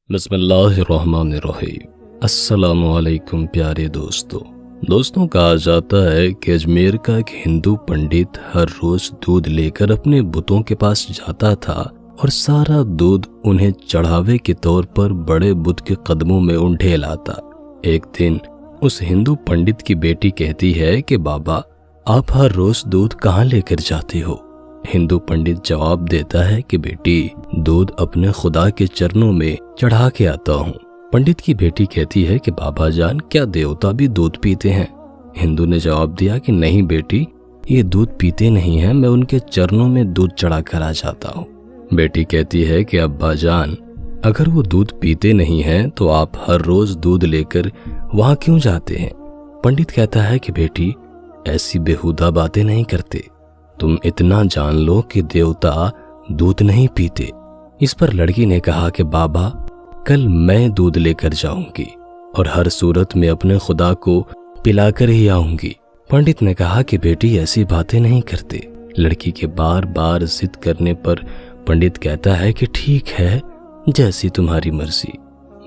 بسم اللہ الرحمن الرحیم۔ السلام علیکم پیارے دوستوں کہا جاتا ہے کہ اجمیر کا ایک ہندو پنڈت ہر روز دودھ لے کر اپنے بتوں کے پاس جاتا تھا اور سارا دودھ انہیں چڑھاوے کے طور پر بڑے بت کے قدموں میں انڈھے لاتا۔ ایک دن اس ہندو پنڈت کی بیٹی کہتی ہے کہ بابا آپ ہر روز دودھ کہاں لے کر جاتے ہو؟ ہندو پنڈت جواب دیتا ہے کہ بیٹی دودھ اپنے خدا کے چرنوں میں چڑھا کے آتا ہوں۔ پنڈت کی بیٹی کہتی ہے کہ بابا جان کیا دیوتا بھی دودھ پیتے ہیں؟ ہندو نے جواب دیا کہ نہیں بیٹی، یہ دودھ پیتے نہیں ہیں، میں ان کے چرنوں میں دودھ چڑھا کر آ جاتا ہوں۔ بیٹی کہتی ہے کہ ابا جان اگر وہ دودھ پیتے نہیں ہیں تو آپ ہر روز دودھ لے کر وہاں کیوں جاتے ہیں؟ پنڈت کہتا ہے کہ بیٹی ایسی بیہودہ باتیں نہیں کرتے، تم اتنا جان لو کہ دیوتا دودھ نہیں پیتے۔ اس پر لڑکی نے کہا کہ بابا کل میں دودھ لے کر جاؤں گی اور ہر صورت میں اپنے خدا کو پلا کر ہی آؤں گی۔ پنڈت نے کہا کہ بیٹی ایسی باتیں نہیں کرتے۔ لڑکی کے بار بار ضد کرنے پر پنڈت کہتا ہے کہ ٹھیک ہے، جیسی تمہاری مرضی،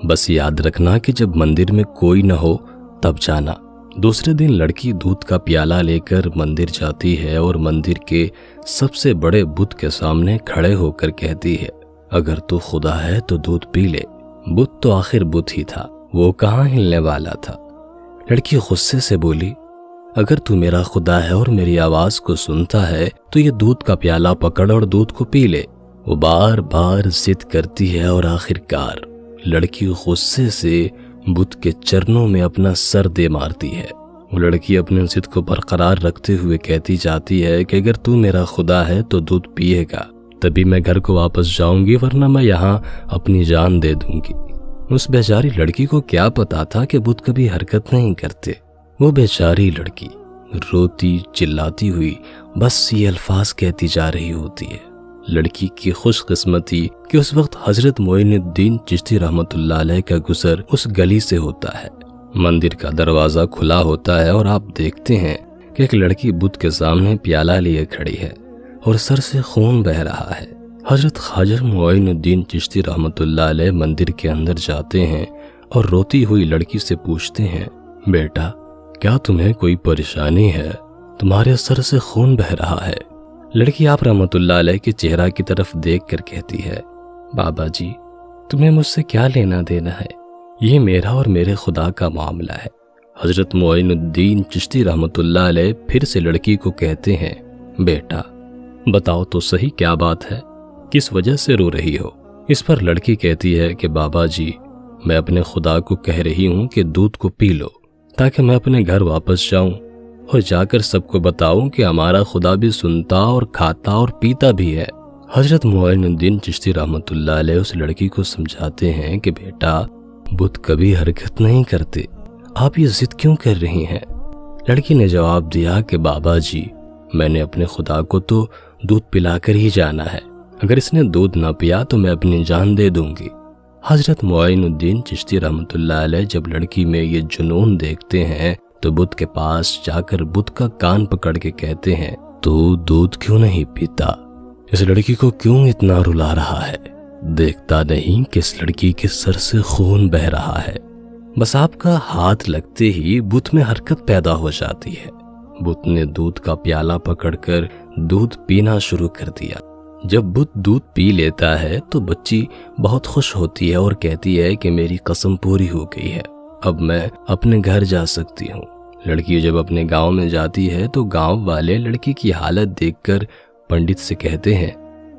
بس یاد رکھنا کہ جب مندر میں کوئی نہ ہو تب جانا۔ دوسرے دن لڑکی دودھ کا پیالہ لے کر مندر جاتی ہے اور مندر کے سب سے بڑے بت کے سامنے کھڑے ہو کر کہتی ہے اگر تو خدا ہے تو دودھ پی لے۔ بت تو آخر بت ہی تھا، وہ کہاں ہلنے والا تھا۔ لڑکی غصے سے بولی اگر تو میرا خدا ہے اور میری آواز کو سنتا ہے تو یہ دودھ کا پیالہ پکڑ اور دودھ کو پی لے۔ وہ بار بار ضد کرتی ہے اور آخرکار لڑکی غصے سے بت کے چرنوں میں اپنا سر دے مارتی ہے۔ وہ لڑکی اپنے ضد کو برقرار رکھتے ہوئے کہتی جاتی ہے کہ اگر تو میرا خدا ہے تو دودھ پیے گا تبھی میں گھر کو واپس جاؤں گی، ورنہ میں یہاں اپنی جان دے دوں گی۔ اس بیچاری لڑکی کو کیا پتا تھا کہ بت کبھی حرکت نہیں کرتے۔ وہ بیچاری لڑکی روتی چلاتی ہوئی بس یہ الفاظ کہتی جا رہی ہوتی ہے۔ لڑکی کی خوش قسمتی کہ اس وقت حضرت معین الدین چشتی رحمۃ اللہ علیہ کا گزر اس گلی سے ہوتا ہے۔ مندر کا دروازہ کھلا ہوتا ہے اور آپ دیکھتے ہیں کہ ایک لڑکی بت کے سامنے پیالہ لیے کھڑی ہے اور سر سے خون بہہ رہا ہے۔ حضرت خواجہ معین الدین چشتی رحمۃ اللہ علیہ مندر کے اندر جاتے ہیں اور روتی ہوئی لڑکی سے پوچھتے ہیں بیٹا کیا تمہیں کوئی پریشانی ہے؟ تمہارے سر سے خون بہہ رہا ہے۔ لڑکی آپ رحمۃ اللہ علیہ کے چہرہ کی طرف دیکھ کر کہتی ہے بابا جی تمہیں مجھ سے کیا لینا دینا ہے، یہ میرا اور میرے خدا کا معاملہ ہے۔ حضرت معین الدین چشتی رحمۃ اللہ علیہ پھر سے لڑکی کو کہتے ہیں بیٹا بتاؤ تو صحیح کیا بات ہے، کس وجہ سے رو رہی ہو؟ اس پر لڑکی کہتی ہے کہ بابا جی میں اپنے خدا کو کہہ رہی ہوں کہ دودھ کو پی لو تاکہ میں اپنے گھر واپس جاؤں اور جا کر سب کو بتاؤں کہ ہمارا خدا بھی سنتا اور کھاتا اور پیتا بھی ہے۔ حضرت معین الدین چشتی رحمۃ اللہ علیہ اس لڑکی کو سمجھاتے ہیں کہ بیٹا بت کبھی حرکت نہیں کرتے، آپ یہ ضد کیوں کر رہی ہیں؟ لڑکی نے جواب دیا کہ بابا جی میں نے اپنے خدا کو تو دودھ پلا کر ہی جانا ہے، اگر اس نے دودھ نہ پیا تو میں اپنی جان دے دوں گی۔ حضرت معین الدین چشتی رحمۃ اللہ علیہ جب لڑکی میں یہ جنون دیکھتے ہیں تو بت کے پاس جا کر بت کا کان پکڑ کے کہتے ہیں تو دودھ کیوں نہیں پیتا؟ اس لڑکی کو کیوں اتنا رلا رہا ہے؟ دیکھتا نہیں کہ اس لڑکی کے سر سے خون بہہ رہا ہے؟ بس آپ کا ہاتھ لگتے ہی بت میں حرکت پیدا ہو جاتی ہے۔ بت نے دودھ کا پیالہ پکڑ کر دودھ پینا شروع کر دیا۔ جب بت دودھ پی لیتا ہے تو بچی بہت خوش ہوتی ہے اور کہتی ہے کہ میری قسم پوری ہو گئی ہے، اب میں اپنے گھر جا سکتی ہوں۔ لڑکی جب اپنے گاؤں میں جاتی ہے تو گاؤں والے لڑکی کی حالت دیکھ کر پنڈت سے کہتے ہیں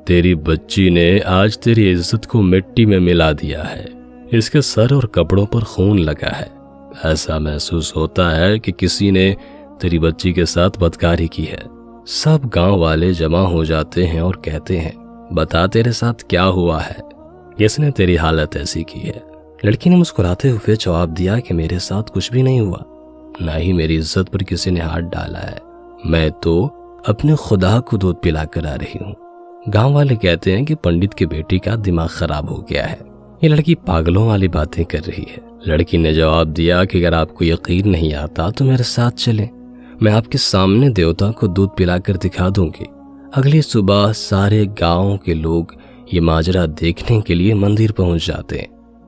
تیری بچی نے آج تیری عزت کو مٹی میں ملا دیا ہے، اس کے سر اور کپڑوں پر خون لگا ہے، ایسا محسوس ہوتا ہے کہ کسی نے تیری بچی کے ساتھ بدکاری کی ہے۔ سب گاؤں والے جمع ہو جاتے ہیں اور کہتے ہیں بتا تیرے ساتھ کیا ہوا ہے، کس نے تیری حالت ایسی کی ہے؟ لڑکی نے مسکراتے ہوئے جواب دیا کہ میرے ساتھ کچھ بھی نہیں ہوا، نہ ہی میری عزت پر کسی نے ہاتھ ڈالا ہے، میں تو اپنے خدا کو دودھ پلا کر آ رہی ہوں۔ گاؤں والے کہتے ہیں کہ پنڈت کی بیٹی کا دماغ خراب ہو گیا ہے، یہ لڑکی پاگلوں والی باتیں کر رہی ہے۔ لڑکی نے جواب دیا کہ اگر آپ کو یقین نہیں آتا تو میرے ساتھ چلیں، میں آپ کے سامنے دیوتا کو دودھ پلا کر دکھا دوں گی۔ اگلی صبح سارے گاؤں کے لوگ یہ ماجرا دیکھنے کے لیے مندر پہنچ جاتے ہیں